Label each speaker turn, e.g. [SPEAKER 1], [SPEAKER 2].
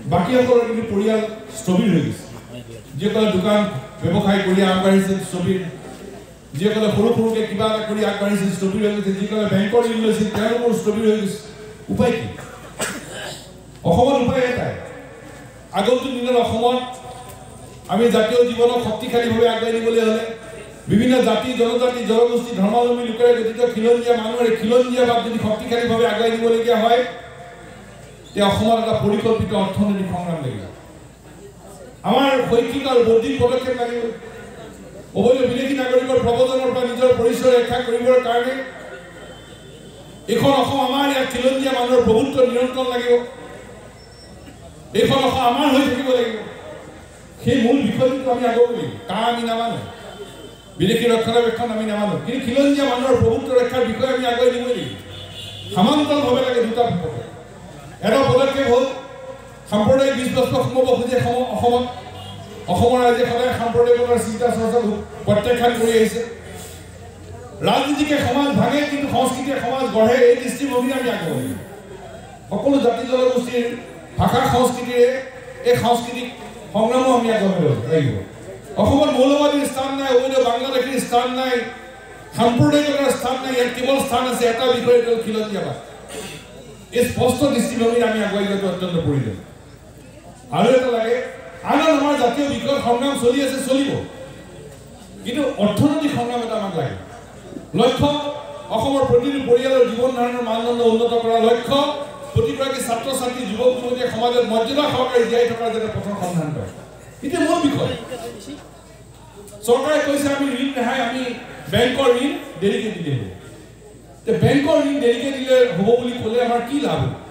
[SPEAKER 1] বাকীসকলৰ কিন্তু পৰিয়াল স্থবিৰ হৈ গৈছে যিসকলে দোকান ব্যৱসায় কৰি আগবাঢ়িছে স্থবিৰ যিসকলে সৰু সৰুকৈ কিবা এটা কৰি আগবাঢ়িছে স্থবিৰ হৈ গৈছে যিসকলে বেংকৰ ঋণ লৈছিল তেওঁলোকৰ স্থবিৰ হৈ গৈছে উপায় কি অসমত উপায় এটাই আগন্তুক দিনত অসমত আমি জাতীয় জীৱনক শক্তিশালীভাৱে আগুৱাই নিবলৈ হ'লে বিভিন্ন জাতি জনজাতি জনগোষ্ঠী ধৰ্মাৱলম্বী লোকেৰে গঠিত খিলঞ্জীয়া মানুহৰ খিলঞ্জীয়াবাদ যদি শক্তিশালীভাৱে আগুৱাই নিবলগীয়া হয় তে অসমত এটা পৰিকল্পিত অৰ্থনৈতিক সংগ্ৰাম লাগিব আমাৰ শৈক্ষিক আৰু বৌদ্ধিক পদক্ষেপ লাগিব অবৈধ বিদেশী নাগৰিকৰ প্ৰৱজনৰ পৰা নিজৰ পৰিচয় ৰক্ষা কৰিবৰ কাৰণে এইখন অসম আমাৰ ইয়াত খিলঞ্জীয়া মানুহৰ প্ৰভুত্ব নিয়ন্ত্ৰণ লাগিব এইখন অসম আমাৰ হৈ থাকিব লাগিব সেই মূল বিষয়টো আমি আগুৱাব লাগিব কাৰ আমি নামানো বিদেশী ৰক্ষণাবেক্ষণ আমি নামানো কিন্তু খিলঞ্জীয়া মানুহৰ প্ৰভুত্ব ৰক্ষাৰ বিষয়ে আমি আগুৱাই নিব লাগিব সমান্তৰালভাৱে লাগে দুটা পদক্ষেপ এটা পদক্ষেপ হ'ল সাম্প্ৰদায়িক বিশ্বস্ত সোমাব খোজে অসমত অসমৰ ৰাইজে সদায় সাম্প্ৰদায়িকতাৰ চিন্তা চৰ্চা প্ৰত্যাখ্যান কৰি আহিছে ৰাজনীতিকে সমাজ ভাঙে কিন্তু সংস্কৃতিয়ে সমাজ গঢ়ে এই দৃষ্টিভংগী আমি আগুৱাব লাগিব সকলো জাতি জনগোষ্ঠীৰ ভাষা সংস্কৃতিৰে এই সাংস্কৃতিক সংগ্ৰামো আমি আগুৱাব লাগিব অসমত মৌলবাদীৰ স্থান নাই অবৈধ বাংলাদেশীৰ স্থান নাই সাম্প্ৰদায়িকতাৰ স্থান নাই ইয়াত কেৱল স্থান আছে এটা বিষয় হ'ল খিলঞ্জীয়াবাদ এই স্পষ্ট দৃষ্টিভংগী আমি আগুৱাই যোৱাটো অত্যন্ত প্ৰয়োজন আৰু এটা লাগে আন আমাৰ জাতীয় বিষয়ত সংগ্ৰাম চলি আছে চলিব কিন্তু অৰ্থনৈতিক সংগ্ৰাম এটা আমাক লাগে লক্ষ্য অসমৰ প্ৰতিটো পৰিয়ালৰ জীৱন ধাৰণৰ মানদণ্ড উন্নত কৰাৰ লক্ষ্য প্ৰতিগৰাকী ছাত্ৰ ছাত্ৰী যুৱক যুৱতীয়ে সমাজত মৰ্যাদা সহকাৰে জীয়াই থকাৰ যাতে পথৰ সন্ধান কৰে এতিয়া মূল বিষয় চৰকাৰে কৈছে আমি ঋণ ৰেহাই আমি বেংকৰ ঋণ দেৰিকৈ দিলে হ'ব বেংকৰ ঋণ দেৰিকৈ দিলে হ'ব বুলি ক'লে আমাৰ কি লাভ হ'ব